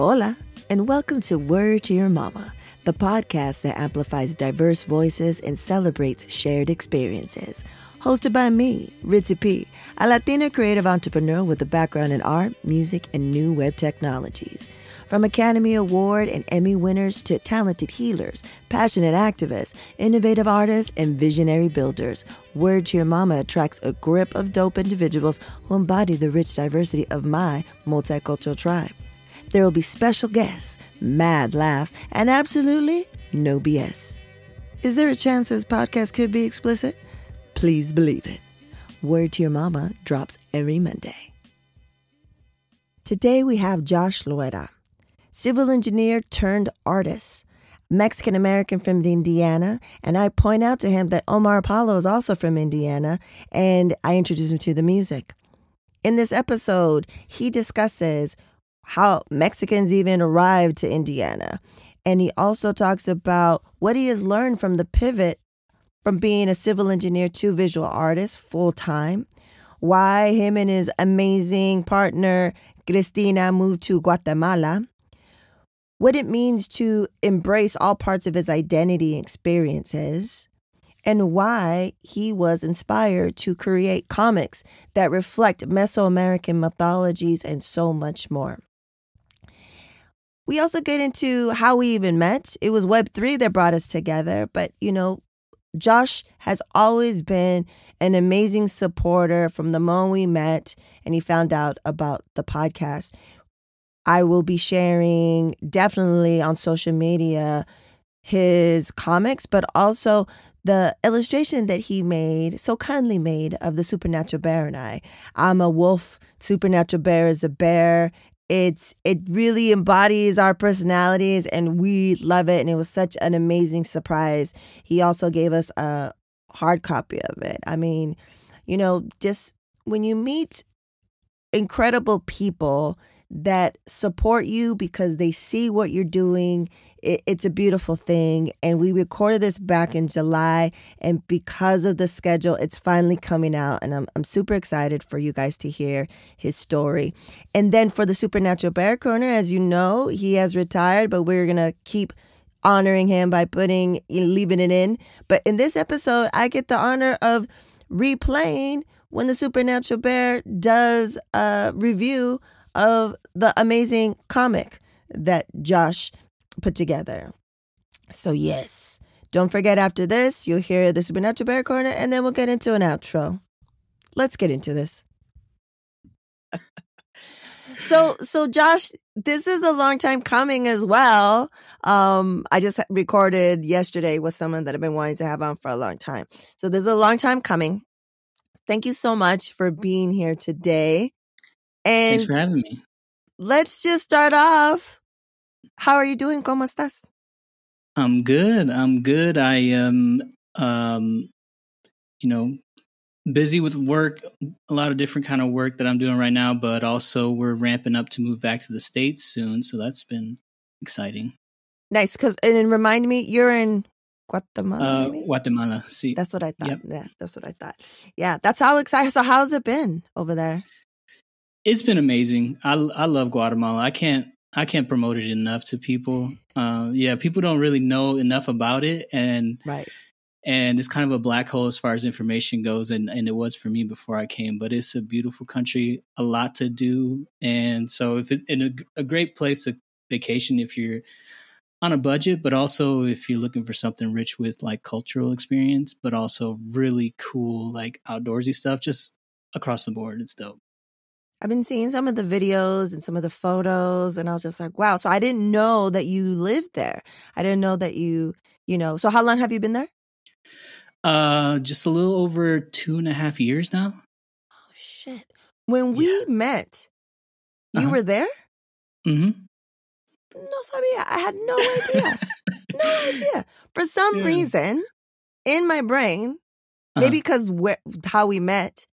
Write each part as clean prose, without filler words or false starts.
Hola, and welcome to Word to Your Mama, the podcast that amplifies diverse voices and celebrates shared experiences. Hosted by me, Ritzy P, a Latina creative entrepreneur with a background in art, music, and new web technologies. From Academy Award and Emmy winners to talented healers, passionate activists, innovative artists, and visionary builders, Word to Your Mama attracts a grip of dope individuals who embody the rich diversity of my multicultural tribe. There will be special guests, mad laughs, and absolutely no BS. Is there a chance this podcast could be explicit? Please believe it. Word to Your Mama drops every Monday. Today we have Josh Loera, civil engineer turned artist, Mexican-American from Indiana, and I point out to him that Omar Apollo is also from Indiana, and I introduce him to the music. In this episode, he discusses how Mexicans even arrived to Indiana. And he also talks about what he has learned from the pivot from being a civil engineer to visual artist full time, why him and his amazing partner, Cristina, moved to Guatemala, what it means to embrace all parts of his identity and experiences, and why he was inspired to create comics that reflect Mesoamerican mythologies and so much more. We also get into how we even met. It was Web3 that brought us together. But, Josh has always been an amazing supporter from the moment we met and he found out about the podcast. I will be sharing definitely on social media his comics, but also the illustration that he made, so kindly made, of the supernatural bear and I. I'm a wolf, supernatural bear is a bear. It really embodies our personalities and we love it. And it was such an amazing surprise. He also gave us a hard copy of it. I mean, just when you meet incredible people that support you because they see what you're doing, it's a beautiful thing. And we recorded this back in July, and because of the schedule, it's finally coming out, and I'm super excited for you guys to hear his story. And then for the Supernatural Bear Corner, as you know, he has retired, but we're gonna keep honoring him by leaving it in. But in this episode, I get the honor of replaying when the Supernatural Bear does a review of the amazing comic that Josh put together. So yes, don't forget, after this, you'll hear the Supernatural Bear Corner, and then we'll get into an outro. Let's get into this. So Josh, this is a long time coming as well. I just recorded yesterday with someone that I've been wanting to have on for a long time. So this is a long time coming. Thank you so much for being here today. And thanks for having me. Let's just start off. How are you doing? ¿Cómo estás? I'm good. I am, busy with work, a lot of different kind of work that I'm doing right now, but also we're ramping up to move back to the States soon. So that's been exciting. Nice. And remind me, you're in Guatemala? Guatemala. See, that's what I thought. Yep. Yeah, that's what I thought. Yeah, that's how exciting. So how's it been over there? It's been amazing. I love Guatemala. I can't promote it enough to people. People don't really know enough about it, and right. And it's kind of a black hole as far as information goes, and it was for me before I came. But it's a beautiful country, a lot to do, and so a great place to vacation if you're on a budget, but also if you're looking for something rich with like cultural experience, but also really cool like outdoorsy stuff. Just across the board, it's dope. I've been seeing some of the videos and some of the photos, and I was just like, wow. So I didn't know that you lived there. I didn't know that so how long have you been there? Just a little over 2.5 years now. Oh, shit. When we met, you were there? Mm-hmm. No sabía. I had no idea. No idea. For some reason, in my brain, maybe because how we met,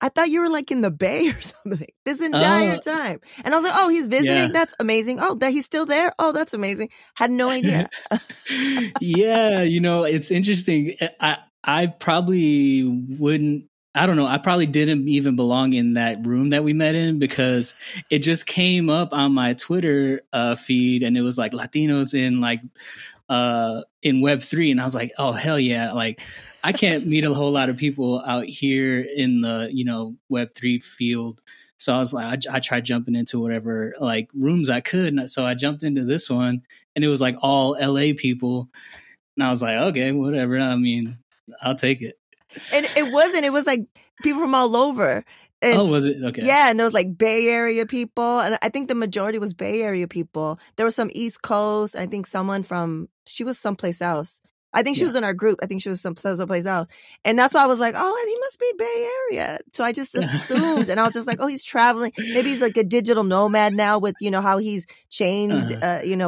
I thought you were like in the Bay or something this entire time. And I was like, oh, he's visiting. Yeah. That's amazing. Oh, that he's still there. Oh, that's amazing. Had no idea. Yeah. It's interesting. I probably wouldn't I don't know. I probably didn't even belong in that room that we met in because it just came up on my Twitter feed, and it was like Latinos in Web3, and I was like, oh hell yeah! Like, I can't meet a whole lot of people out here in the Web3 field. So I was like, I tried jumping into whatever like rooms I could, and so I jumped into this one, and it was like all LA people, and I was like, okay, whatever. I mean, I'll take it. And it wasn't. It was like people from all over. Oh, was it? Okay. Yeah, and there was like Bay Area people, and I think the majority was Bay Area people. There was some East Coast. I think she was someplace else. I think she was in our group. I think she was someplace else. And that's why I was like, oh, he must be Bay Area. So I just assumed, and I was just like, oh, he's traveling. Maybe he's like a digital nomad now with, how he's changed,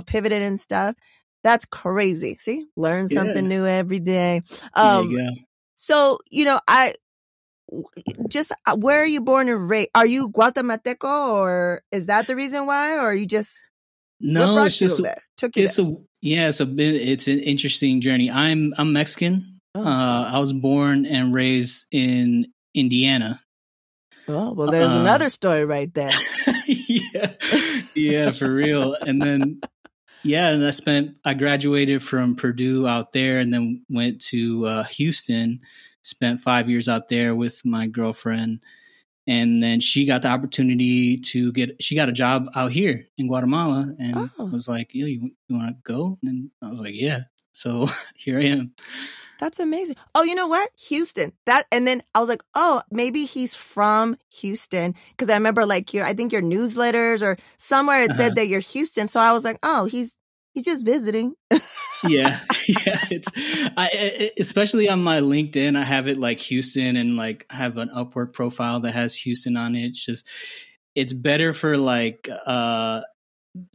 pivoted and stuff. That's crazy. See, learn something new every day. There you go. So, where are you born and raised? Are you Guatemalteco, or is that the reason why? Or are you just, no, it's just, took you there? It's an interesting journey. I'm Mexican. I was born and raised in Indiana. Oh, well, there's another story right there. Yeah, for real. And then, and I graduated from Purdue out there, and then went to Houston, spent 5 years out there with my girlfriend. And then she got the opportunity she got a job out here in Guatemala, and was like, yo, you want to go? And I was like, yeah. So here I am. That's amazing. Oh, you know what? Houston. And then I was like, oh, maybe he's from Houston. Because I remember like I think your newsletters or somewhere it said that you're Houston. So I was like, oh, he's just visiting. Yeah. Especially on my LinkedIn, I have it like Houston, and like I have an Upwork profile that has Houston on it. It's better for like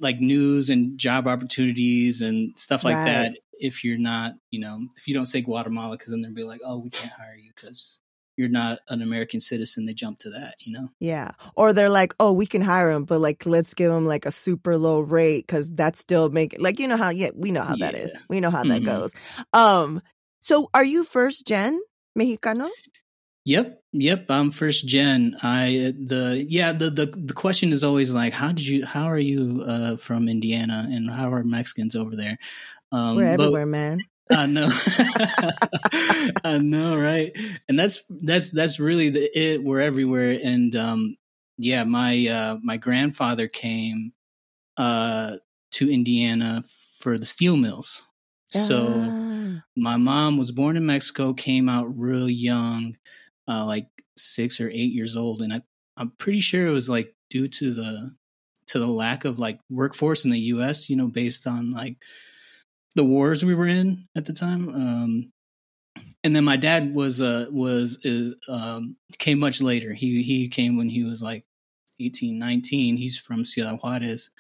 news and job opportunities and stuff like that. If you're not, if you don't say Guatemala, because then they'll be like, oh, we can't hire you because you're not an American citizen. They jump to that, Yeah. Or they're like, oh, we can hire him, but like, let's give him like a super low rate because that's still making, like, we know how that is. We know how that goes. So are you first gen Mexicano? Yep. I'm first gen. The question is always like, how are you from Indiana, and how are Mexicans over there? We're everywhere, man. I know. I know, right? And that's really it. We're everywhere. And my grandfather came to Indiana for the steel mills. So my mom was born in Mexico, came out real young, like 6 or 8 years old, and I'm pretty sure it was like due to the lack of like workforce in the U.S. Based on like the wars we were in at the time. And then my dad came much later. He came when he was like 18, 19. He's from Ciudad Juarez,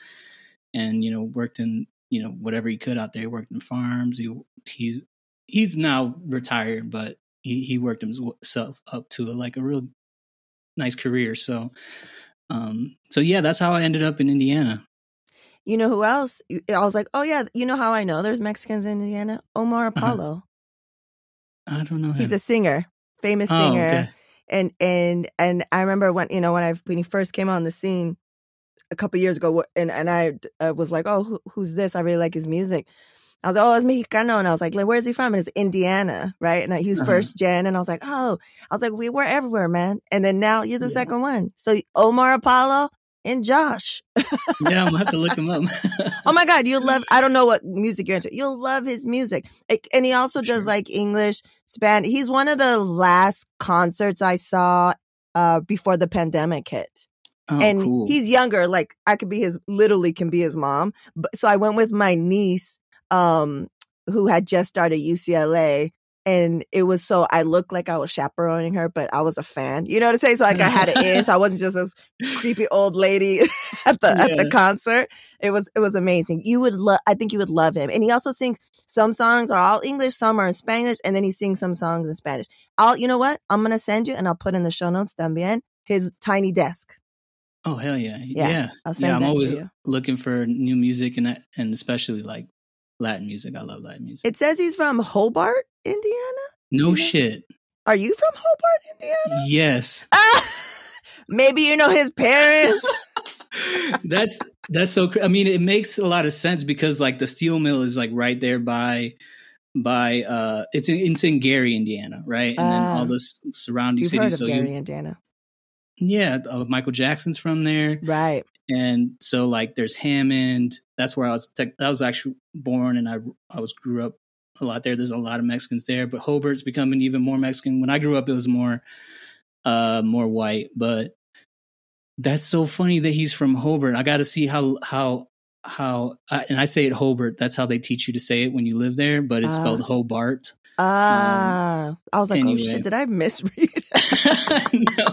and worked in whatever he could out there. He worked in farms. He's now retired, but he worked himself up to a real nice career. So that's how I ended up in Indiana. You know who else? I was like, oh yeah, you know how I know there's Mexicans in Indiana? Omar Apollo. I don't know him. He's a singer, famous singer. Okay. And I remember when he first came on the scene a couple years ago, and I was like, oh, who's this? I really like his music. I was like, oh, it's Mexicano. And I was like, where's he from? And it's Indiana, right? And he was first gen. And I was like, we're everywhere, man. And then now you're the second one. So Omar Apollo and Josh. Yeah, I'm going to have to look him up. Oh my God, you'll love, I don't know what music you're into. You'll love his music. And he also does like English, Spanish. He's one of the last concerts I saw before the pandemic hit. Oh, and cool. He's younger. Like I can be his mom. So I went with my niece, who had just started UCLA. And it was so I looked like I was chaperoning her, but I was a fan. You know what I'm saying? So like I had it in, so I wasn't just this creepy old lady at the concert. It was amazing. I think you would love him. And he also sings, some songs are all English, some are in Spanish, and then he sings some songs in Spanish. You know what? I'm gonna send you, and I'll put in the show notes también his Tiny Desk. Oh hell yeah, yeah! I'll send that I'm always to you. Looking for new music and especially like Latin music. I love Latin music. It says he's from Hobart, Indiana. No shit. Are you from Hobart, Indiana? Yes. Maybe you know his parents. That's so. I mean, it makes a lot of sense because like the steel mill is like right there by it's in Gary, Indiana, right? And then all the surrounding You've cities. heard of Gary, Indiana? Yeah, Michael Jackson's from there, right? And so like there's Hammond. That's where I was actually born, and I grew up a lot there. There's a lot of Mexicans there, but Hobart's becoming even more Mexican. When I grew up, it was more white, but that's so funny that he's from Hobart. I got to see how and I say it Hobart. That's how they teach you to say it when you live there, but it's spelled Hobart. I was like, anyway. Oh shit, did I misread? No.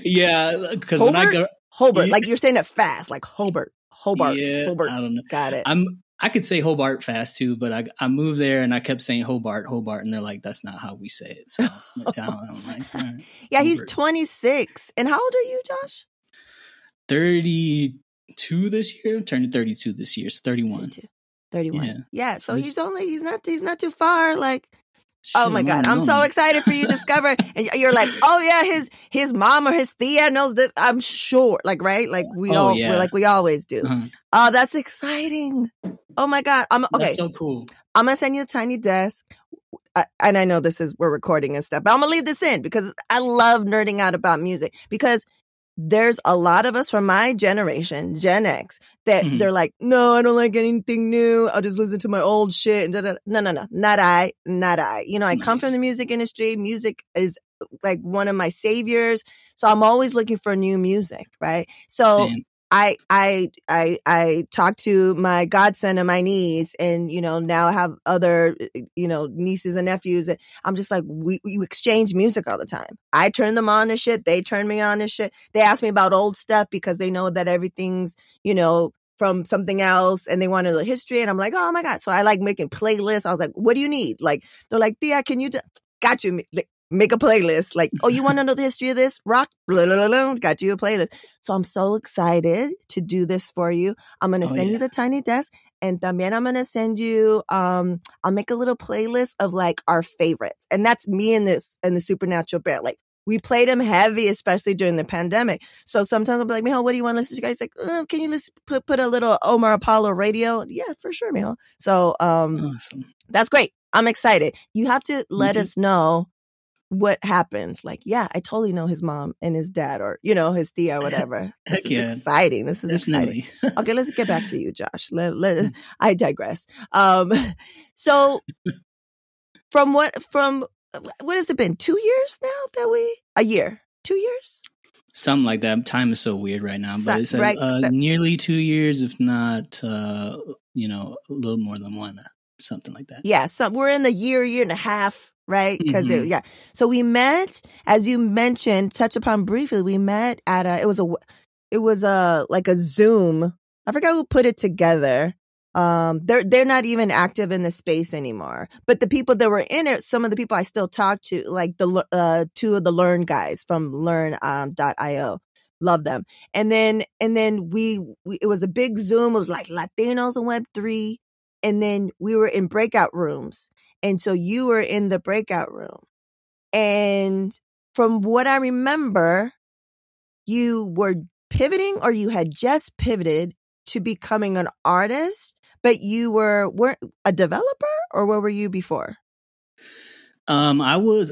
Yeah, because when I go Hobart, like you're saying it fast, like Hobart. Yeah, Hobart. I don't know. Got it. I could say Hobart fast too, but I moved there and I kept saying Hobart, and they're like, that's not how we say it. So I'm like, right, yeah, Hobart. He's 26. And how old are you, Josh? 32 this year. Turning 32 this year. It's 31. 31. Yeah. So he's not too far. Like, shit, oh my God, I'm so excited for you to discover. And you're like, oh yeah, his mom or his tia knows that. I'm sure. Like, right? Like we always do. Uh-huh. Oh, that's exciting. Oh my God. Okay. That's so cool. I'm going to send you a tiny desk. And I know we're recording and stuff, but I'm going to leave this in because I love nerding out about music, because there's a lot of us from my generation, Gen X, that they're like, no, I don't like anything new. I'll just listen to my old shit. And no, not I. You know, I come from the music industry. Music is like one of my saviors. So I'm always looking for new music, right? So same. I talked to my godson and my niece, and, you know, now I have other, you know, nieces and nephews. And I'm just like, we exchange music all the time. I turn them on to shit. They turn me on to shit. They ask me about old stuff because they know that everything's, you know, from something else, and they want to know the history. And I'm like, oh my God. So I like making playlists. I was like, what do you need? Like, they're like, Thea, can you got you. Make a playlist. Like, oh, you want to know the history of this? Rock? Blah, blah, blah, blah. Got you a playlist. So I'm so excited to do this for you. I'm going to send you the tiny desk. And también I'm going to send you, I'll make a little playlist of like our favorites. And that's me and the Supernatural Bear. Like, we played them heavy, especially during the pandemic. So sometimes I'll be like, Mijo, what do you want to listen to? Guys like, can you put a little Omar Apollo radio? Yeah, for sure, Mijo. So awesome. That's great. I'm excited. You have to let us know what happens. Like, yeah, I totally know his mom and his dad, or, you know, his tia or whatever. This is exciting. This is exciting. Okay, let's get back to you, Josh. I digress. So from what has it been? 2 years now a year, 2 years? Something like that. Time is so weird right now, but it's nearly 2 years, if not, you know, a little more than one, something like that. Yeah. So we're in the year and a half. Right? Because so we met, as you mentioned, touch upon briefly. We met at it was like a Zoom. I forgot who put it together. They're not even active in the space anymore. But the people that were in it, some of the people I still talk to, like the two of the Learn guys from Learn.io. Love them. And then we it was a big Zoom. It was like Latinos and Web3. And then we were in breakout rooms. And so you were in the breakout room. And from what I remember, you were pivoting, or you had just pivoted to becoming an artist, but you weren't a developer, or where were you before? I was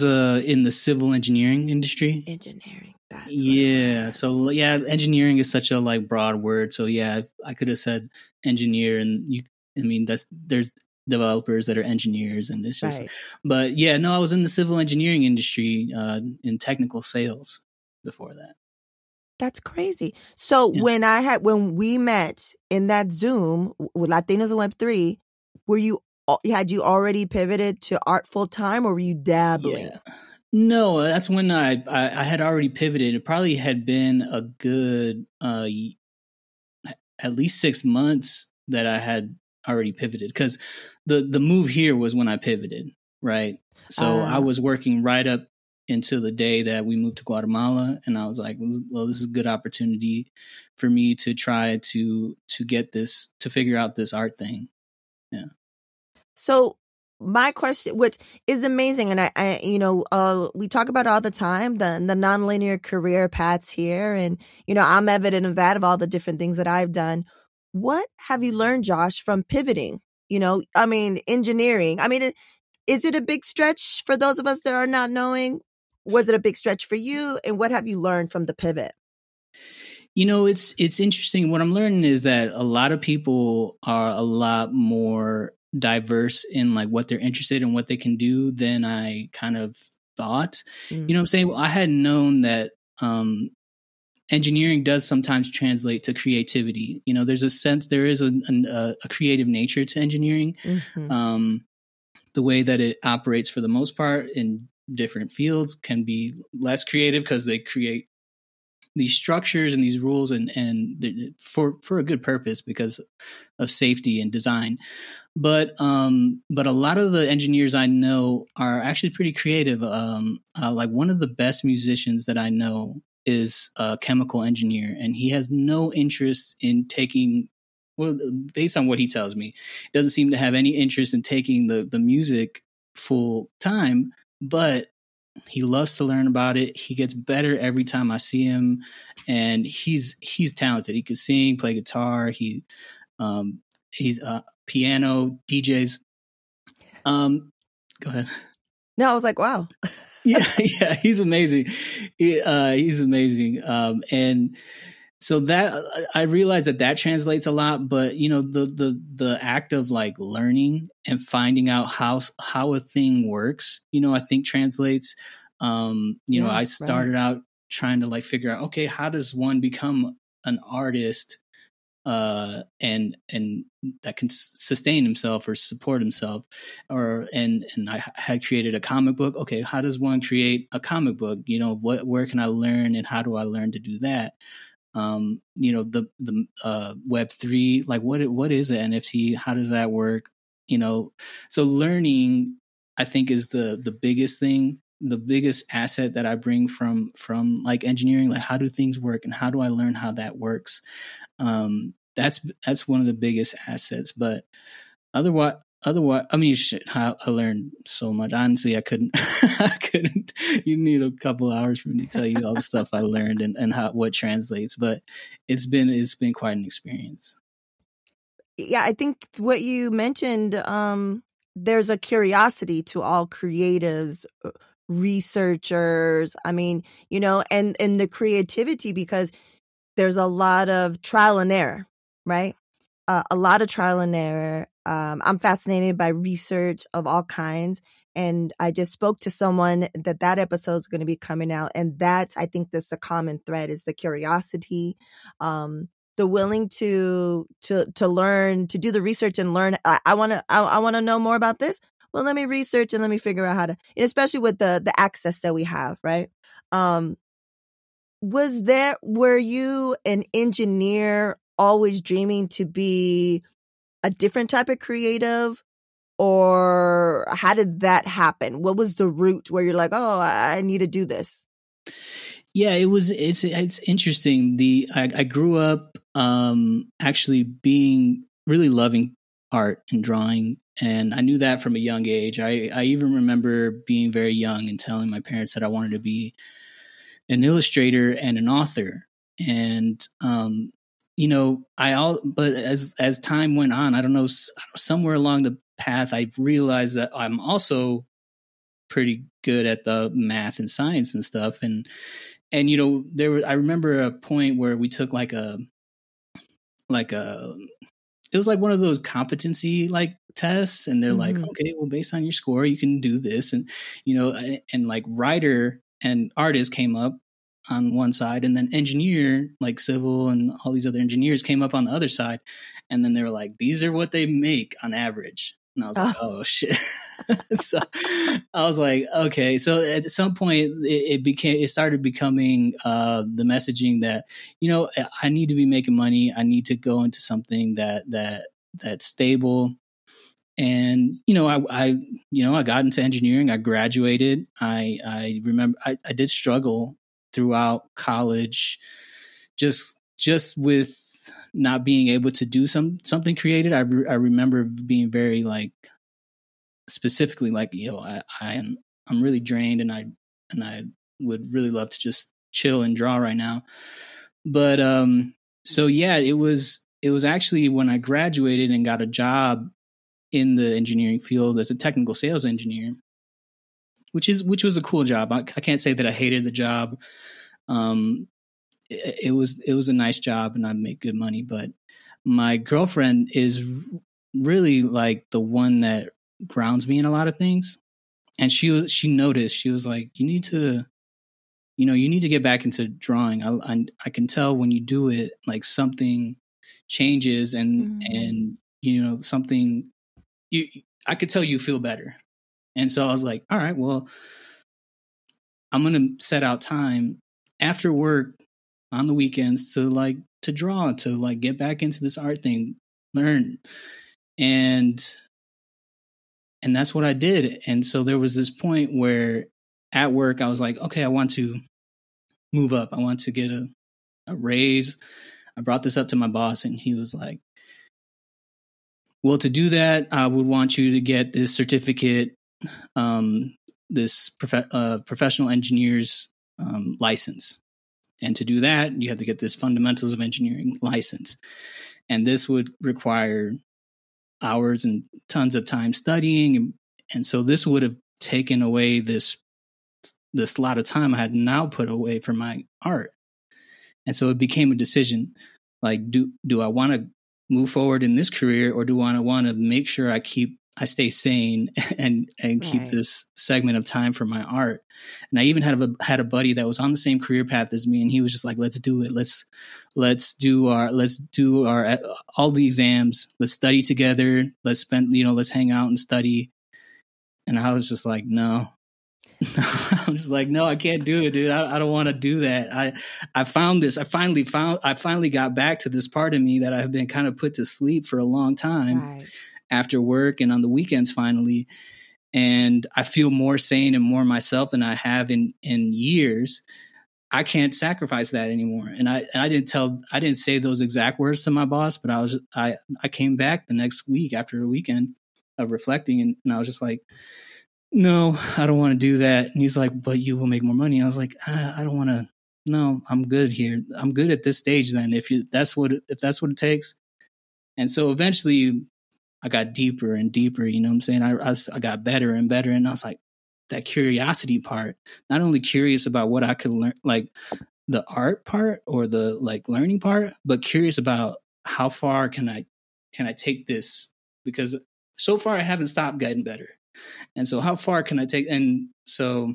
in the civil engineering industry. Engineering. That's so engineering is such a like broad word. So yeah, I could have said engineer, and there's developers that are engineers, and it's just, but yeah, no, I was in the civil engineering industry, in technical sales before that. That's crazy. So when we met in that Zoom with Latinos and Web3, had you already pivoted to art full time, or were you dabbling? Yeah. No, that's when I had already pivoted. It probably had been a good, at least 6 months that I had already pivoted, because the move here was when I pivoted, right? So I was working right up until the day that we moved to Guatemala, and I was like, well, this is a good opportunity for me to try to get this, to figure out this art thing. Yeah. So my question, which is amazing, and we talk about it all the time, the nonlinear career paths here, and I'm evident of that, of all the different things that I've done. What have you learned, Josh, from pivoting? Engineering. Is it a big stretch for those of us that are not knowing? Was it a big stretch for you? And what have you learned from the pivot? It's interesting. What I'm learning is that a lot of people are a lot more diverse in like what they're interested in, what they can do than I kind of thought. You know what I'm saying? Well, I had known that engineering does sometimes translate to creativity. There's a sense, there is a creative nature to engineering. The way that it operates for the most part in different fields can be less creative because they create these structures and these rules and for a good purpose because of safety and design. But a lot of the engineers I know are actually pretty creative. Like one of the best musicians that I know is a chemical engineer, and he has no interest in taking, well, based on what he tells me, doesn't seem to have any interest in taking the music full time, but he loves to learn about it. He gets better every time I see him, and he's talented. He can sing, play guitar. He's piano, DJs. Go ahead. No, I was like, wow. yeah, he's amazing. He's amazing. And so that I realize that translates a lot, but the act of like learning and finding out how a thing works, I think translates. I started out trying to like figure out, okay, how does one become an artist and that can sustain himself or support himself, and I had created a comic book. Okay, how does one create a comic book? Where can I learn, and how do I learn to do that? The Web3, like what is an NFT? How does that work? So learning, I think, is the biggest thing, the biggest asset that I bring from like engineering. Like, how do things work, and how do I learn how that works? That's one of the biggest assets. But otherwise, I learned so much. Honestly, I couldn't. You need a couple hours for me to tell you all the stuff I learned and what translates. But it's been quite an experience. Yeah, I think what you mentioned, there's a curiosity to all creatives, researchers. And the creativity, because there's a lot of trial and error, right? A lot of trial and error. I'm fascinated by research of all kinds. And I just spoke to someone that episode is going to be coming out. And I think that's the common thread, is the curiosity, the willing to learn, to do the research and learn. I want to know more about this. Well, let me research and let me figure out how to, especially with the access that we have, right? Were you an engineer always dreaming to be a different type of creative, or how did that happen? What was the route where you're like, oh, I need to do this? Yeah, it's interesting. I grew up actually being really loving art and drawing, and I knew that from a young age. I even remember being very young and telling my parents that I wanted to be an illustrator and an author. And but as time went on, I don't know, somewhere along the path, I realized that I'm also pretty good at the math and science and stuff. And I remember a point where we took it was like one of those competency like tests, and they're like, okay, well, based on your score, you can do this. And, and like writer and artist came up on one side, and then engineer, like civil and all these other engineers, came up on the other sside. And then they were like, these are what they make on average. And I was like, oh shit. So I was like, okay. So at some point it started becoming the messaging that, I need to be making money. I need to go into something that's stable. And, I got into engineering. I graduated. I remember I did struggle throughout college, just with not being able to do something creative. I remember being very like specifically like, I'm really drained and I would really love to just chill and draw right now. But so yeah, it was actually when I graduated and got a job in the engineering field as a technical sales engineer, which was a cool job. I can't say that I hated the job. It was a nice job and I made good money, but my girlfriend is really like the one that grounds me in a lot of things. And she noticed, she was like, you need to get back into drawing. I can tell when you do it, like something changes and something, I could tell you feel better. And so I was like, all right, well, I'm going to set out time after work on the weekends to draw, to like get back into this art thing, learn. And that's what I did. And so there was this point where at work, I was like, okay, I want to move up. I want to get a raise. I brought this up to my boss and he was like, well, to do that, I would want you to get this certificate, this professional engineer's license. And to do that, you have to get this fundamentals of engineering license. And this would require hours and tons of time studying. And so this would have taken away this lot of time I had now put away for my art. And so it became a decision, like, do I want to move forward in this career, or do I want to make sure I stay sane and keep this segment of time for my art? And I even had a buddy that was on the same career path as me, and he was just like, let's do it. Let's do our all the exams. Let's study together. Let's hang out and study. And I was just like, no. I'm just like, no, I can't do it, dude. I don't want to do that. I found this. I finally got back to this part of me that I've been kind of put to sleep for a long time after work and on the weekends finally. And I feel more sane and more myself than I have in years. I can't sacrifice that anymore. And I didn't say those exact words to my boss, but I came back the next week after a weekend of reflecting, and I was just like, no, I don't want to do that. And he's like, but you will make more money. I was like, I don't want to. No, I'm good here. I'm good at this stage. Then if that's what it takes. And so eventually I got deeper and deeper, you know what I'm saying? I got better and better. And I was like, that curiosity part, not only curious about what I could learn, like the art part or the like learning part, but curious about how far can I take this? Because so far I haven't stopped getting better. And so how far can I take? And so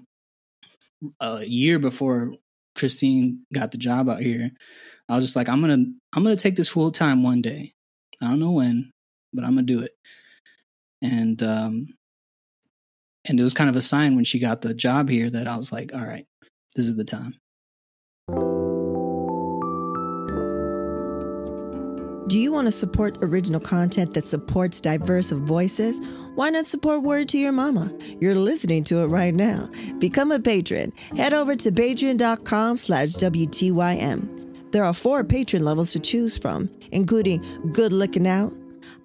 a year before Christine got the job out here, I was just like, I'm going to take this full time one day. I don't know when, but I'm going to do it. And it was kind of a sign when she got the job here that I was like, all right, this is the time. Do you want to support original content that supports diverse voices? Why not support Word to Your Mama? You're listening to it right now. Become a patron. Head over to patreon.com/WTYM. There are 4 patron levels to choose from, including Good Looking Out,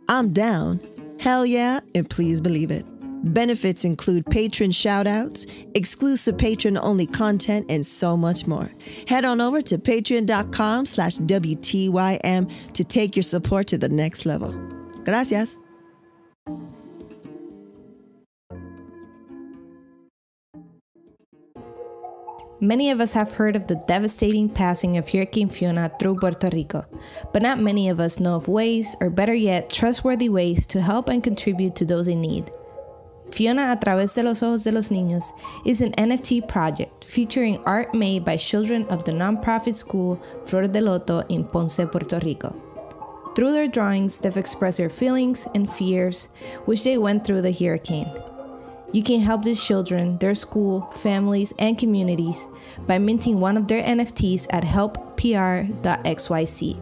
I'm Down, Hell Yeah, and Please Believe It. Benefits include patron shout-outs, exclusive patron-only content, and so much more. Head on over to patreon.com/WTYM to take your support to the next level. Gracias. Many of us have heard of the devastating passing of Hurricane Fiona through Puerto Rico, but not many of us know of ways, or better yet, trustworthy ways to help and contribute to those in need. Fiona a través de los ojos de los niños is an NFT project featuring art made by children of the nonprofit school Flor de Loto in Ponce, Puerto Rico. Through their drawings, they've expressed their feelings and fears which they went through the hurricane. You can help these children, their school, families, and communities by minting one of their NFTs at helppr.xyz.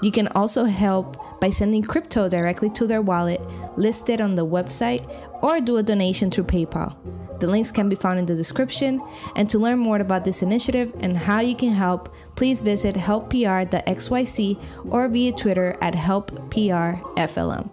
You can also help by sending crypto directly to their wallet listed on the website, or do a donation through PayPal. The links can be found in the description. And to learn more about this initiative and how you can help, please visit helppr.xyz or via Twitter at helpprflm.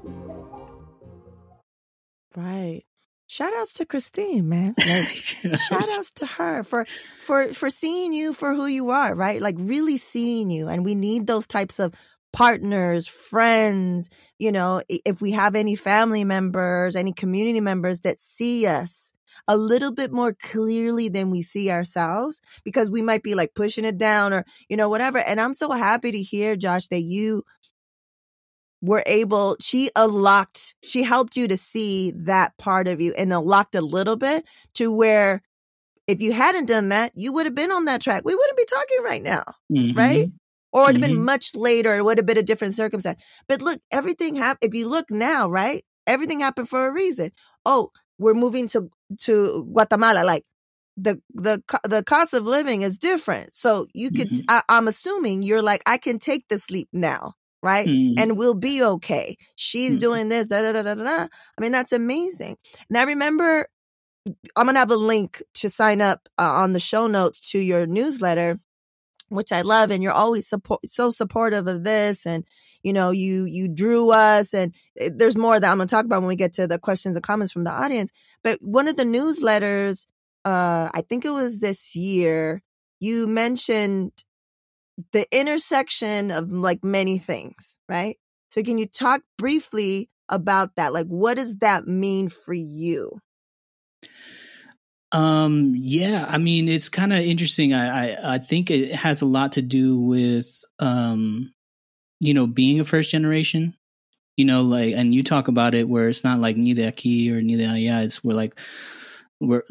Right. Shout outs to Christine, man. Like, shout outs to her for seeing you for who you are, right? Like really seeing you. And we need those types of partners, friends, you know, if we have any family members, any community members that see us a little bit more clearly than we see ourselves, because we might be like pushing it down or, you know, whatever. And I'm so happy to hear, Josh, that you were able, she helped you to see that part of you and unlocked a little bit to where if you hadn't done that, you would have been on that track. We wouldn't be talking right now, right? Or it would have been much later. It would have been a different circumstance. But look, everything happened. If you look now, right? Everything happened for a reason. Oh, we're moving to Guatemala. Like the cost of living is different. So you could, I'm assuming you're like, I can take this leap now. Right. And we'll be okay. She's doing this. Da, da, da, da, da. I mean, that's amazing. And I remember I'm going to have a link to sign up on the show notes to your newsletter, which I love. And you're always so supportive of this. And, you know, you drew us, and there's more that I'm going to talk about when we get to the questions and comments from the audience. But one of the newsletters, I think it was this year, you mentioned the intersection of like many things, right? So can you talk briefly about that? Like, what does that mean for you? Yeah, I mean, it's kind of interesting. I think it has a lot to do with, you know, being a first generation, you know, like, and you talk about it where it's not like ni de aquí or ni de allá. It's we're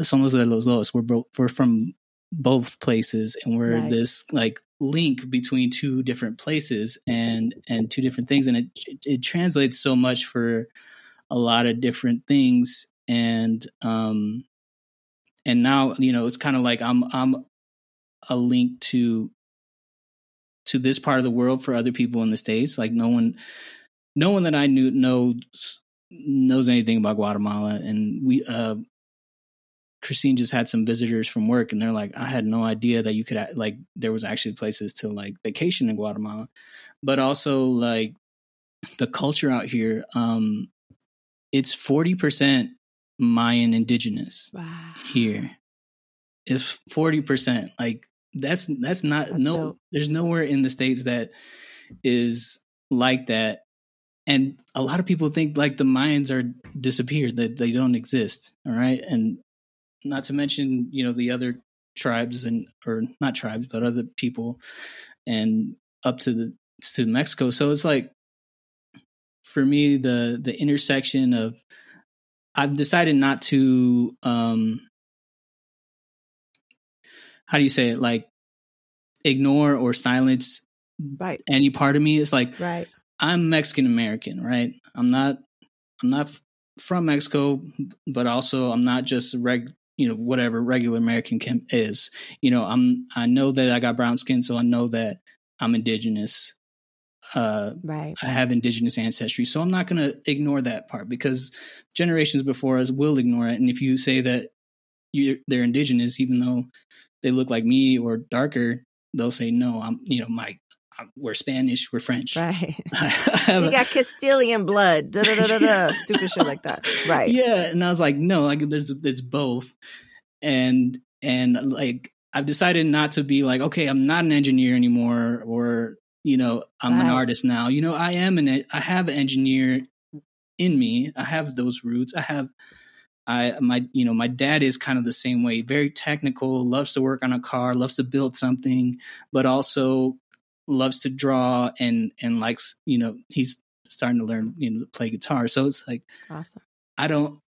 somos de los dos. We're from both places, and we're this like link between two different places and two different things. And it translates so much for a lot of different things. And now, you know, it's kind of like I'm a link to this part of the world for other people in the States. Like no one that I knows anything about Guatemala. And Christine just had some visitors from work, and they're like, I had no idea that you could, like, there was actually places to like vacation in Guatemala, but also like the culture out here. It's 40% Mayan indigenous here. It's 40%. Like that's not, dope. There's nowhere in the States that is like that. And a lot of people think like the Mayans are disappeared, that they don't exist. All right. And not to mention, you know, the other tribes or not tribes, but other people, and up to Mexico. So it's like, for me, the intersection of, I've decided not to, how do you say it? Like ignore or silence any part of me. It's like, I'm Mexican American, right? I'm not from Mexico, but also I'm not just whatever regular American is. You know, I know that I got brown skin, so I know that I'm indigenous. I have indigenous ancestry, so I'm not going to ignore that part, because generations before us will ignore it. And if you say that they're indigenous, even though they look like me or darker, they'll say, no, we're Spanish, we're French. Right. You got Castilian blood. Stupid shit like that. Right. Yeah. And I was like, no, like it's both. And like, I've decided not to be like, okay, I'm not an engineer anymore, or, you know, I'm an artist now. You know, I have an engineer in me. I have those roots. My dad is kind of the same way, very technical, loves to work on a car, loves to build something, but also loves to draw and likes, you know, he's starting to learn, you know, to play guitar. So it's like, awesome.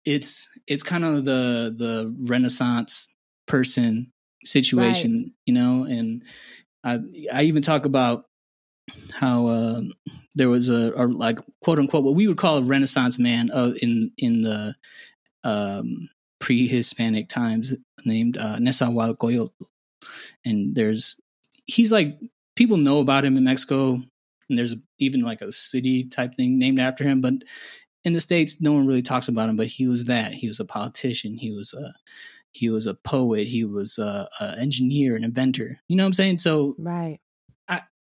It's kind of the Renaissance person situation, you know, and I even talk about how there was a like quote unquote what we would call a Renaissance man in the pre-Hispanic times, named Nezahualcóyotl, and he's like, people know about him in Mexico, and there's even like a city type thing named after him. But in the States, no one really talks about him. But he was that. He was a politician. He was a poet. He was a engineer, an inventor. You know what I'm saying? So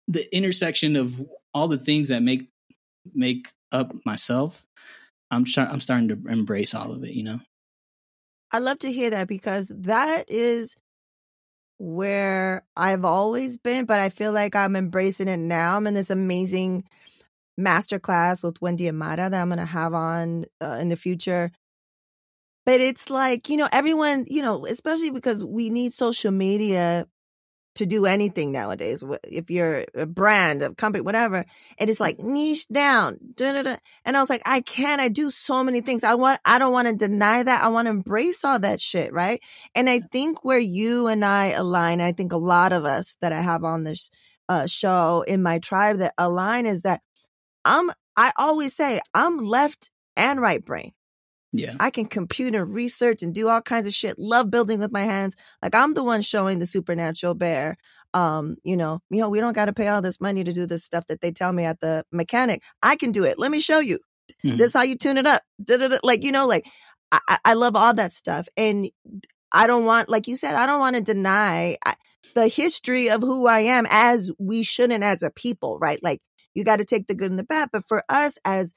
the intersection of all the things that make up myself, I'm starting to embrace all of it. You know. I love to hear that, because that is where I've always been, but I feel like I'm embracing it now. I'm in this amazing masterclass with Wendy Amata that I'm going to have on in the future. But it's like, everyone, especially because we need social media to do anything nowadays. If you're a brand, a company, whatever, it is like niche down. And I was like, I do so many things. I don't want to deny that. I want to embrace all that shit. Right. And I think where you and I align, I think a lot of us that I have on this show in my tribe that align, is that I always say I'm left and right brain. Yeah. I can compute and research and do all kinds of shit. Love building with my hands. Like, I'm the one showing the supernatural bear. We don't got to pay all this money to do this stuff that they tell me at the mechanic. I can do it. Let me show you. Mm-hmm. This is how you tune it up. I love all that stuff. And I don't want, like you said, I don't want to deny the history of who I am, as we shouldn't as a people, right? Like, you got to take the good and the bad. But for us as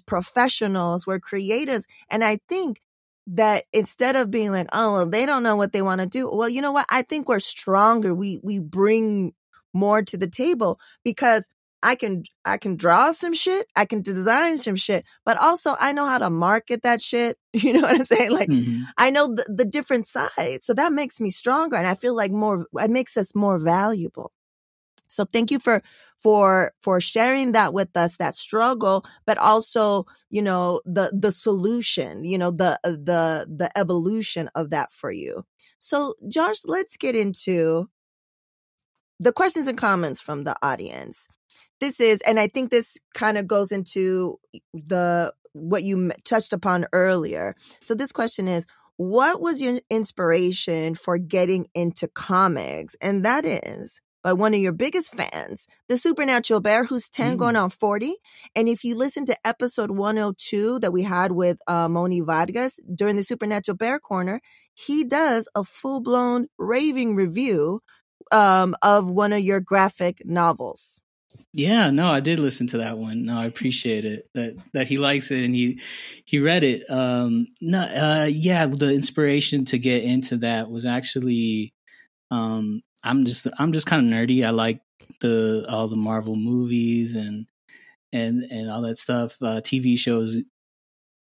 professionals, we're creatives. And I think that instead of being like, oh, well, they don't know what they want to do. Well, you know what? I think we're stronger. We bring more to the table, because I can draw some shit. I can design some shit, but also I know how to market that shit. You know what I'm saying? Like, mm-hmm. I know the different sides. So that makes me stronger. And I feel like it makes us more valuable. So thank you for sharing that with us, that struggle, but also, the solution, the evolution of that for you. So Josh, let's get into the questions and comments from the audience. And I think this kind of goes into what you touched upon earlier. So this question is, what was your inspiration for getting into comics? And that is by one of your biggest fans, the Supernatural Bear, who's 10 going on 40. And if you listen to episode 102 that we had with Moni Vargas during the Supernatural Bear Corner, he does a full-blown raving review of one of your graphic novels. Yeah, no, I did listen to that one. No, I appreciate it that he likes it and he read it. The inspiration to get into that was actually, I'm just kind of nerdy. I like all the Marvel movies and all that stuff, TV shows.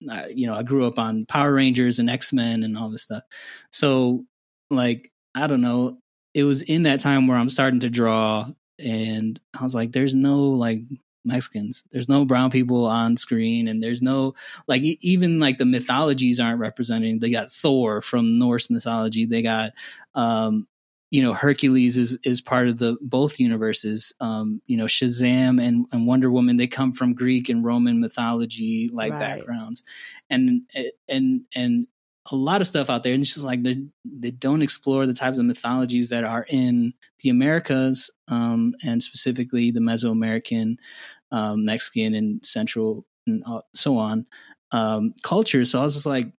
I grew up on Power Rangers and X-Men and all this stuff. So, like, I don't know. It was in that time where I'm starting to draw, and I was like, there's no like Mexicans, there's no brown people on screen, and there's no like even like the mythologies aren't representing. They got Thor from Norse mythology. They got Hercules is part of both universes. Shazam and Wonder Woman, they come from Greek and Roman mythology backgrounds, and a lot of stuff out there. And it's just like they don't explore the types of mythologies that are in the Americas, and specifically the Mesoamerican, Mexican, and Central, and so on cultures. So I was just like,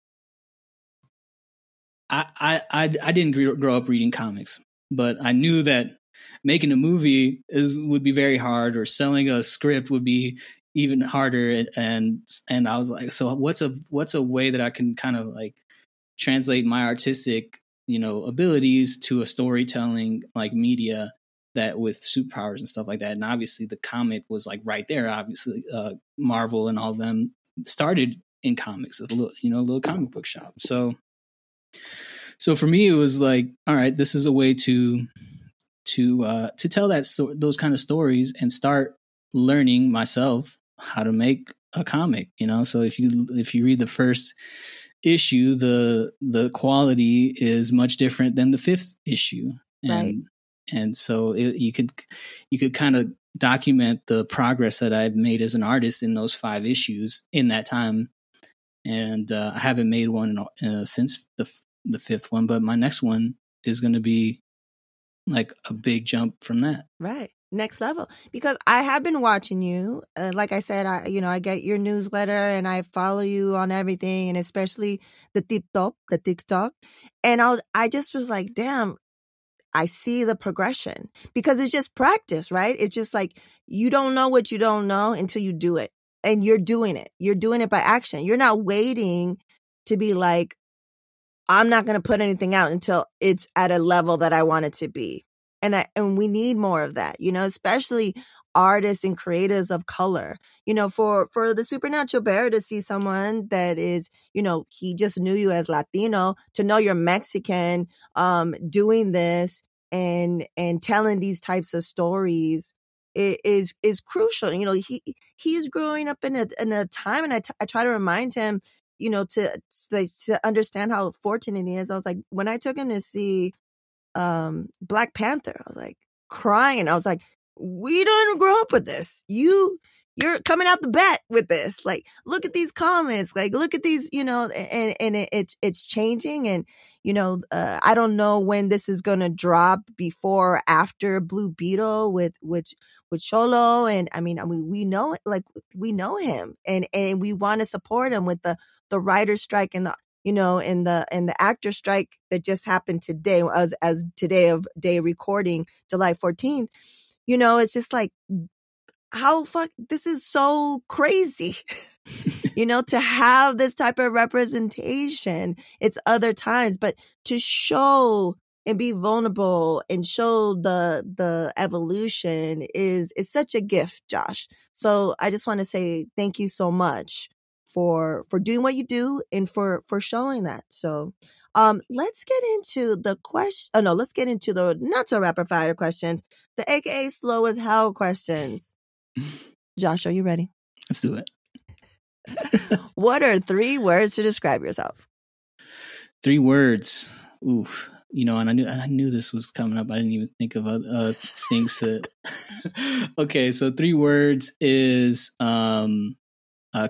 I didn't grow up reading comics, but I knew that making a movie would be very hard, or selling a script would be even harder. And I was like, so what's a way that I can kind of like translate my artistic, abilities to a storytelling like media that with superpowers and stuff like that. And obviously the comic was like right there. Obviously, Marvel and all of them started in comics as a little comic book shop. So for me, it was like, all right, this is a way to tell those kind of stories and start learning myself how to make a comic. So if you read the first issue, the quality is much different than the fifth issue, and so you could kind of document the progress that I've made as an artist in those 5 issues in that time. And I haven't made one since the 5th one, but my next one is going to be like a big jump from that. Right. Next level. Because I have been watching you. Like I said, I get your newsletter and I follow you on everything, and especially the TikTok. And I just was like, damn, I see the progression, because it's just practice, right? It's just like, you don't know what you don't know until you do it. And you're doing it. You're doing it by action. You're not waiting to be like, I'm not going to put anything out until it's at a level that I want it to be. And we need more of that, especially artists and creatives of color, for the Supernatural Bear to see someone that is, he just knew you as Latino, to know you're Mexican, doing this and telling these types of stories is crucial. He's growing up in a time, and I try to remind him, to understand how fortunate he is. I was like, when I took him to see Black Panther, I was like crying. I was like, we don't grow up with this. You're coming out the bat with this. Like, look at these comments. Like, look at these, and it's changing. And, I don't know when this is going to drop, before or after Blue Beetle with Cholo. And I mean, we know it, like we know him, and we want to support him with the writer's strike and the, and the actor strike that just happened today, as today of day recording, July 14th. It's just like, this is so crazy, to have this type of representation. It's other times, but to show and be vulnerable and show the evolution is such a gift, Josh. So I just want to say thank you so much for doing what you do and for showing that. So let's get into the question. Let's get into the not so rapid fire questions, the AKA slow as hell questions. Josh, are you ready? Let's do it. What are 3 words to describe yourself? 3 words. Oof. And I knew this was coming up. I didn't even think of things to. Okay, so 3 words is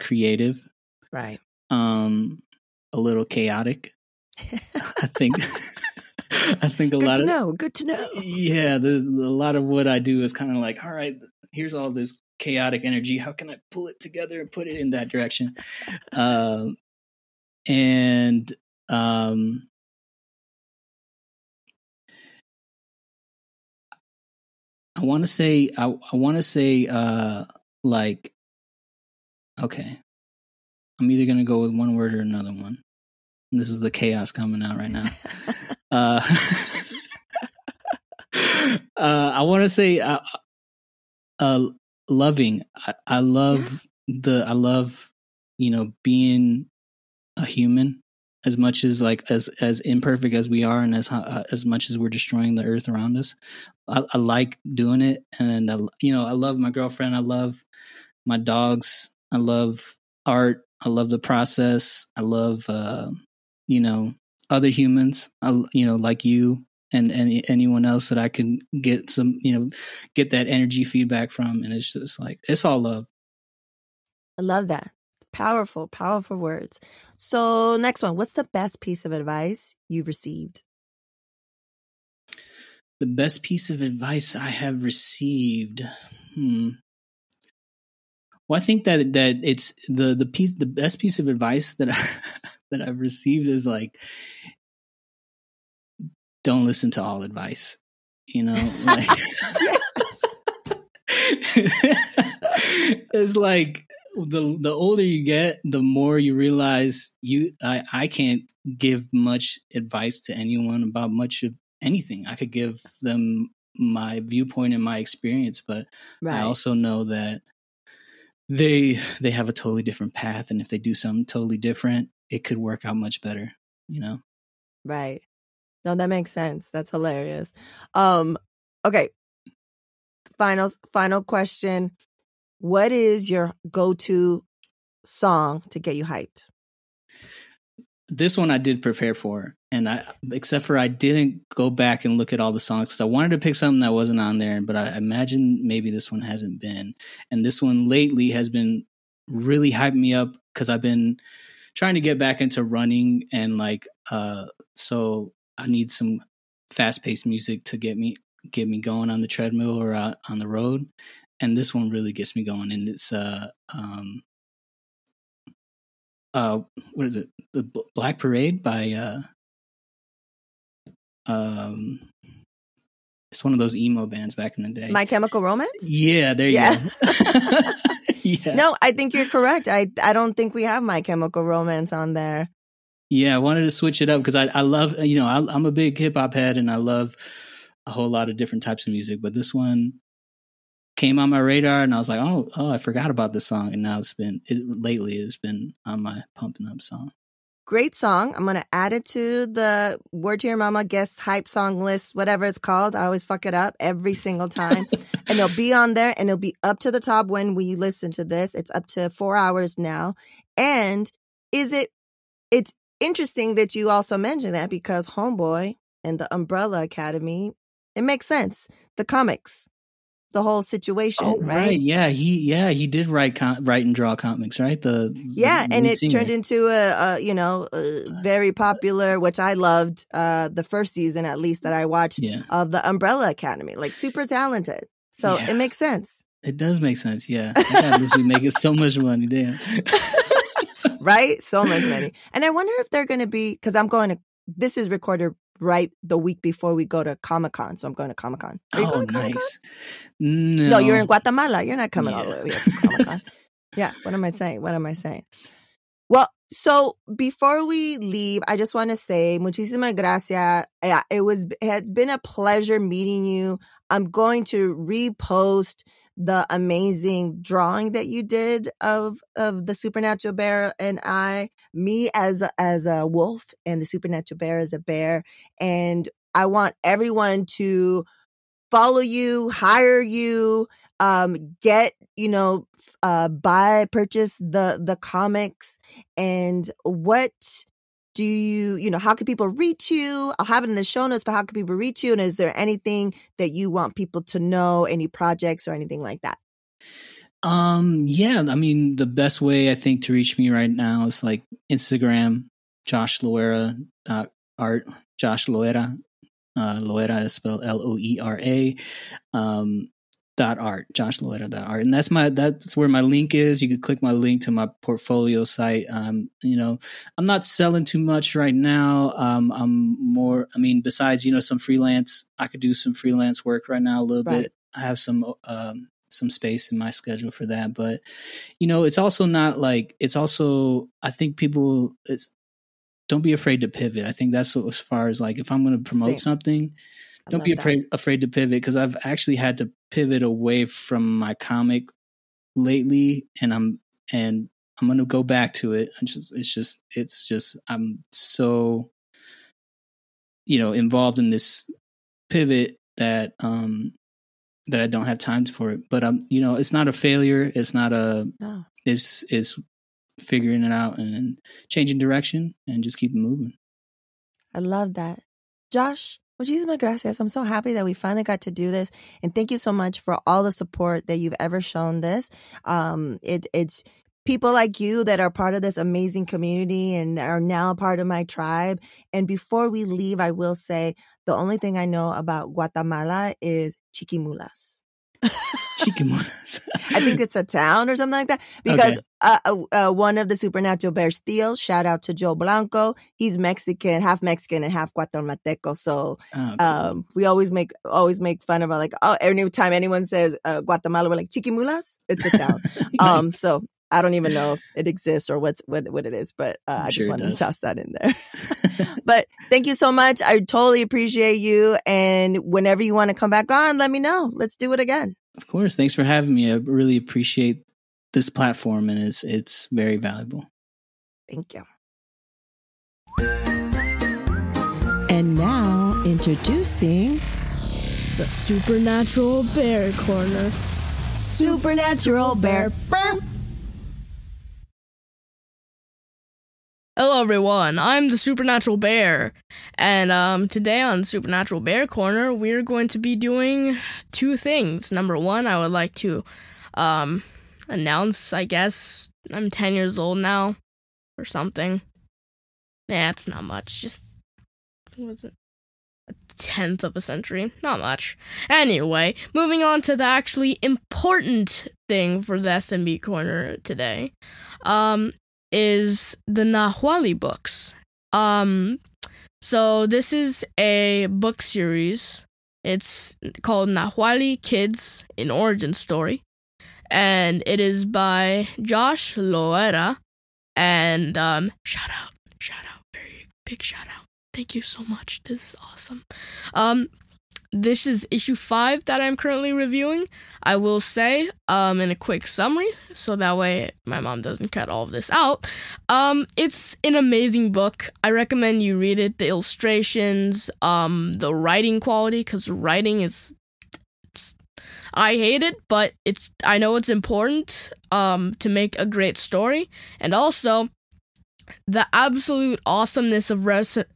creative. Right. A little chaotic. I think a lot of good to know. Yeah, there's a lot of what I do is kind of like, all right, here's all this chaotic energy. How can I pull it together and put it in that direction? I want to say, like, okay, I'm either going to go with one word or another one. This is the chaos coming out right now. I want to say, loving. I love being a human, as much as as imperfect as we are, and as much as we're destroying the earth around us. I like doing it, and I love my girlfriend. I love my dogs. I love art. I love the process. I love other humans. Like you and anyone else that I can get get that energy feedback from, and it's just like, it's all love. I love that. Powerful, powerful words. So next one, what's the best piece of advice you've received? The best piece of advice I have received. Well, I think that it's the best piece of advice that that I've received is like, don't listen to all advice. Like, it's like, the older you get, the more you realize I can't give much advice to anyone about much of anything. I could give them my viewpoint and my experience, but right. I also know that they have a totally different path, and if they do something totally different, it could work out much better, Right. No, that makes sense. That's hilarious. Okay. Final question. What is your go-to song to get you hyped? This one I did prepare for, and except for I didn't go back and look at all the songs, because I wanted to pick something that wasn't on there, but I imagine maybe this one hasn't been. And this one lately has been really hyping me up, because I've been trying to get back into running, and so I need some fast-paced music to get me going on the treadmill or out on the road. And this one really gets me going, and it's what is it? The Black Parade by it's one of those emo bands back in the day. My Chemical Romance? Yeah, there you go. Yeah. No, I think you're correct. I don't think we have My Chemical Romance on there. Yeah, I wanted to switch it up because I love, I'm a big hip hop head and I love a whole lot of different types of music. But this one came on my radar and I was like, oh, I forgot about this song. And now lately it's been on my pumping up song. Great song. I'm going to add it to the Word to Your Mama guest hype song list, whatever it's called. I always fuck it up every single time. And it'll be on there and it'll be up to the top when we listen to this. It's up to 4 hours now. And it's interesting that you also mentioned that because Homeboy and the Umbrella Academy, it makes sense. The comics. The whole situation, right? Yeah, he did write and draw comics, right? And it turned into a very popular, which I loved the first season at least that I watched of the Umbrella Academy, like super talented. So it makes sense. It does make sense, yeah. That must be making so much money, damn. Right, so much money. And I wonder if they're going to be because this is recorded right the week before we go to Comic-Con. So I'm going to Comic-Con. Are you going to Comic-Con? Nice. No, you're in Guatemala. You're not coming all the way here to Comic-Con. Yeah, what am I saying? Well, so before we leave, I just want to say muchísimas gracias. It has been a pleasure meeting you. I'm going to repost the amazing drawing that you did of the supernatural bear and me as a wolf and the supernatural bear as a bear. And I want everyone to follow you, hire you, purchase the comics. And what do how can people reach you? I'll have it in the show notes, but how can people reach you? And is there anything that you want people to know, any projects or anything like that? Yeah, I mean, the best way I think to reach me right now is like Instagram, joshloera.art, Josh Loera. Loera is spelled Loera. .art, joshloera.art. And that's where my link is. You could click my link to my portfolio site. I'm not selling too much right now. I'm more, besides, some freelance, I could do some freelance work right now a little bit. I have some space in my schedule for that. But, it's also not like, I think people, don't be afraid to pivot. I think that's as far as like, if I'm going to promote something, don't be afraid to pivot, because I've actually had to pivot away from my comic lately, and I'm going to go back to it. It's just I'm so involved in this pivot that I don't have time for it. But it's not a failure. It's not it's figuring it out and changing direction and just keep moving. I love that, Josh. Muchísimas gracias. I'm so happy that we finally got to do this. And thank you so much for all the support that you've ever shown this. It's people like you that are part of this amazing community and are now part of my tribe. And before we leave, I will say the only thing I know about Guatemala is chiquimulas. Chiquimulas. I think it's a town or something like that. Because one of the supernatural bears, Theo, shout out to Joe Blanco. He's Mexican and half Guatemalteco. So we always make fun of like, every time anyone says Guatemala, we're like, chiquimulas? It's a town. Nice. So I don't even know if it exists or what it is, but I just wanted to toss that in there. But thank you so much. I totally appreciate you. And whenever you want to come back on, let me know. Let's do it again. Of course. Thanks for having me. I really appreciate this platform, and it's very valuable. Thank you. And now introducing the Supernatural Bear Corner. Supernatural Bear. Burp. Hello everyone, I'm the Supernatural Bear, and today on Supernatural Bear Corner, we're going to be doing two things. Number one, I would like to announce, I guess, I'm 10 years old now, or something. Yeah, it's not much, just, what was it? A 10th of a century, not much. Anyway, moving on to the actually important thing for the SMB Corner today, is the Nahuali books. So this is a book series. It's called Nahuali Kids: An Origin Story, and it is by Josh Loera. And shout out very big shout out. Thank you so much. This is awesome. This is issue 5 that I'm currently reviewing. I will say, in a quick summary, so that way my mom doesn't cut all of this out. It's an amazing book. I recommend you read it. The illustrations, the writing quality, because writing is, I hate it, but I know it's important to make a great story. And also, the absolute awesomeness of representation.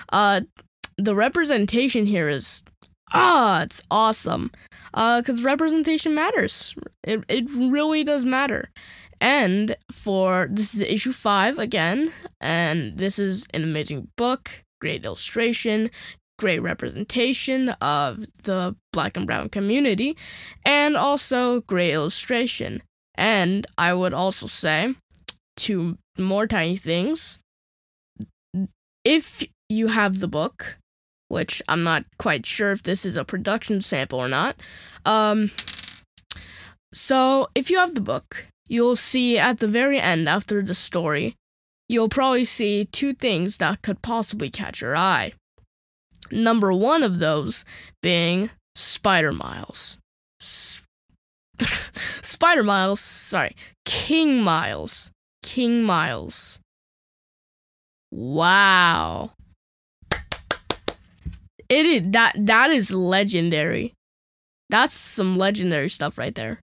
The representation here is it's awesome. Because representation matters. It really does matter. And this is issue 5 again, and this is an amazing book, great illustration, great representation of the Black and brown community, and also great illustration. And I would also say 2 more tiny things. If you have the book, which I'm not quite sure if this is a production sample or not. So if you have the book, you'll see at the very end, after the story, you'll probably see 2 things that could possibly catch your eye. Number 1 of those being Spider Miles. Spider Miles, sorry, King Miles. King Miles. Wow. It is that is legendary. That's some legendary stuff right there.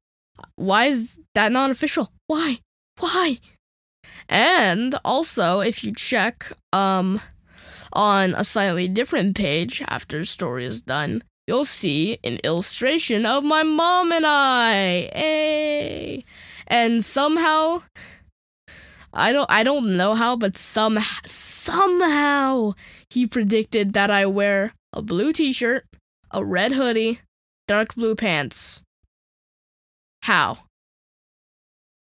Why is that not official? Why? And also, if you check on a slightly different page after the story is done, you'll see an illustration of my mom and I. Hey. And somehow, I don't know how, but somehow he predicted that I wear a blue t-shirt, a red hoodie, dark blue pants. How?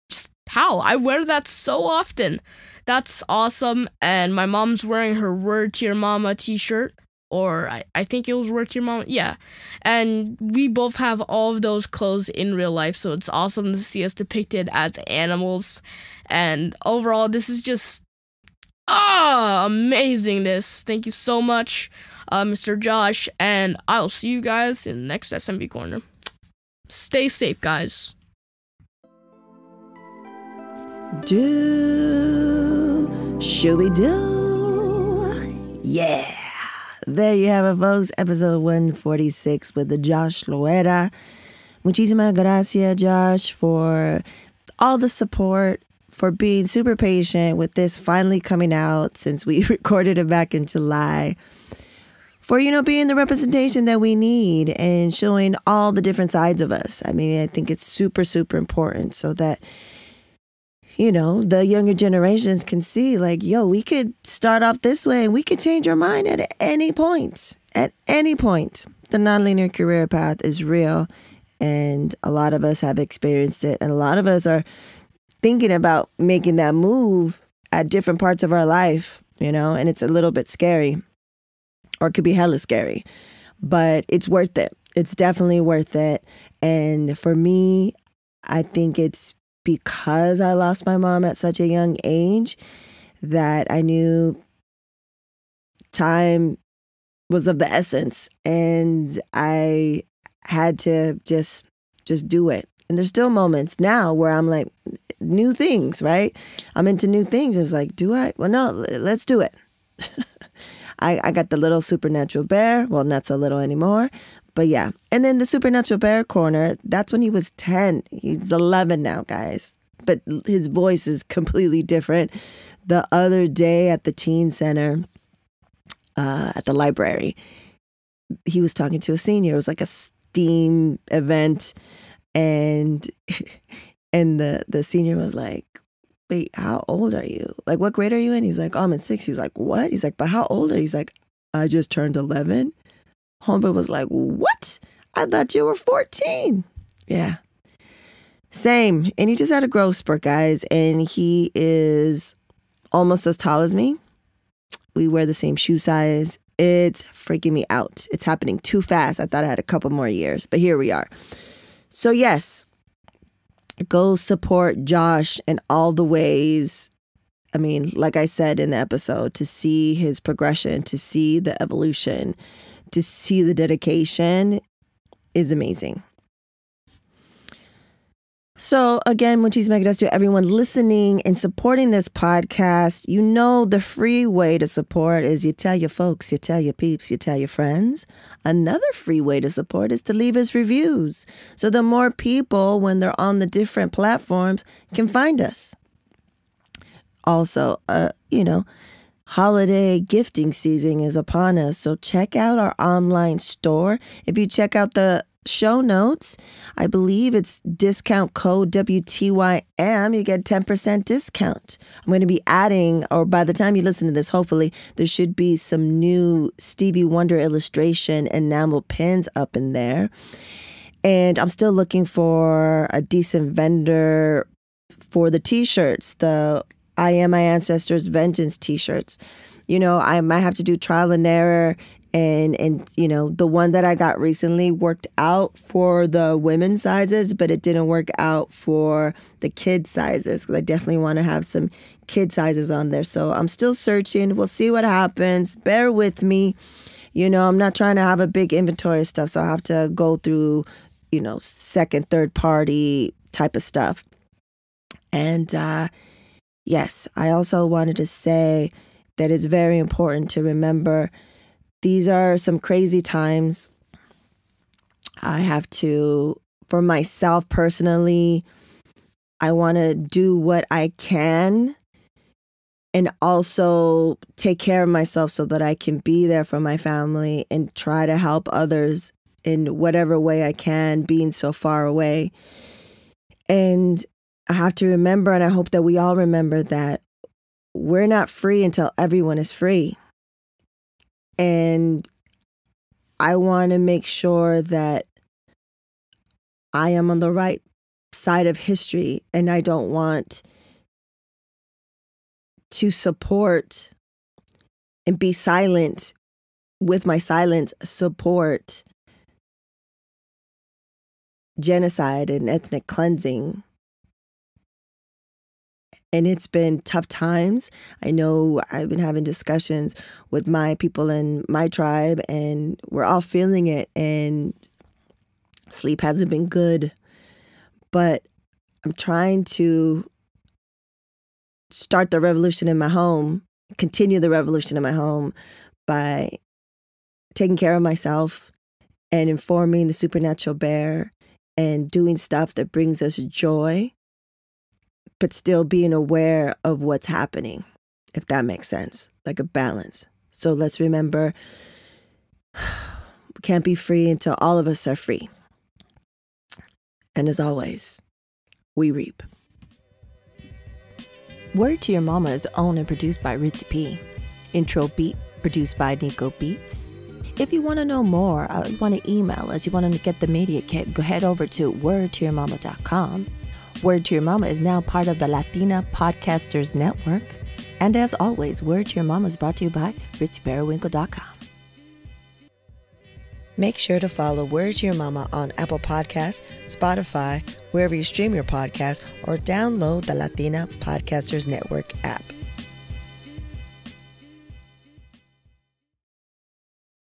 Just how? I wear that so often. That's awesome. And my mom's wearing her Word to Your Mama t-shirt. Or I think it was Word to Your Mama. Yeah. And we both have all of those clothes in real life. So it's awesome to see us depicted as animals. And overall, this is just amazingness. Thank you so much, Mr. Josh. And I'll see you guys in the next SMB Corner. Stay safe, guys. Shooby do. Yeah. There you have it, folks. Episode 146 with the Josh Loera. Muchísimas gracias, Josh, for all the support, for being super patient with this finally coming out since we recorded it back in July. For, being the representation that we need and showing all the different sides of us. I mean, I think it's super, super important so that, the younger generations can see, like, we could start off this way and we could change our mind at any point. At any point. The nonlinear career path is real, and a lot of us have experienced it, and a lot of us are thinking about making that move at different parts of our life, and it's a little bit scary, or it could be hella scary, but it's worth it. It's definitely worth it. And for me, I think it's because I lost my mom at such a young age that I knew time was of the essence, and I had to just do it. And there's still moments now where I'm like, new things, right? I'm into new things. It's like, do I? Well, no, let's do it. I got the little supernatural bear. Well, not so little anymore. But yeah. And then the supernatural bear corner, that's when he was 10. He's 11 now, guys. But his voice is completely different. The other day at the teen center, at the library, he was talking to a senior. It was like a STEAM event. And the senior was like, wait, how old are you? Like, what grade are you in? He's like, I'm in 6th. He's like, what? He's like, but how old are you? He's like, I just turned 11. Homeboy was like, what? I thought you were 14. Yeah. Same. And he just had a growth spurt, guys. And he is almost as tall as me. We wear the same shoe size. It's freaking me out. It's happening too fast. I thought I had a couple more years, but here we are. So yes, go support Josh in all the ways I mean, like I said in the episode, to see his progression, to see the evolution, to see the dedication is amazing. So again, muchísimas gracias to everyone listening and supporting this podcast. You know, the free way to support is you tell your folks, you tell your peeps, you tell your friends. Another free way to support is to leave us reviews. So the more people, when they're on the different platforms, can find us. Also, holiday gifting season is upon us. So check out our online store. If you check out the show notes, I believe it's discount code WTYM. You get 10% discount. I'm going to be adding, or by the time you listen to this, hopefully there should be some new Stevie Wonder illustration enamel pins up in there. And I'm still looking for a decent vendor for the t-shirts, the I Am My Ancestors Vengeance t-shirts. I might have to do trial and error. And the one that I got recently worked out for the women's sizes, but it didn't work out for the kid sizes, because I definitely want to have some kid sizes on there. So I'm still searching. We'll see what happens. Bear with me. I'm not trying to have a big inventory of stuff, so I have to go through, second, third party type of stuff. And yes, I also wanted to say that it's very important to remember these are some crazy times. I have to, for myself personally, I want to do what I can and also take care of myself so that I can be there for my family and try to help others in whatever way I can, being so far away. And I have to remember, and I hope that we all remember, that we're not free until everyone is free. And I want to make sure that I am on the right side of history, and I don't want to support and be silent with my silence, support genocide and ethnic cleansing. And it's been tough times. I know I've been having discussions with my people in my tribe, and we're all feeling it, and sleep hasn't been good. But I'm trying to start the revolution in my home, continue the revolution in my home by taking care of myself and informing the supernatural bear and doing stuff that brings us joy, but still being aware of what's happening, if that makes sense, like a balance. So let's remember, we can't be free until all of us are free. And as always, we reap. Word to Your Mama is owned and produced by Ritzy P. Intro beat produced by Nico Beats. If you want to know more, you want to email us, you want to get the media kit, go head over to wordtoyourmama.com. Word to Your Mama is now part of the Latina Podcasters Network. And as always, Word to Your Mama is brought to you by RitzyPeriwinkle.com. Make sure to follow Word to Your Mama on Apple Podcasts, Spotify, wherever you stream your podcast, or download the Latina Podcasters Network app.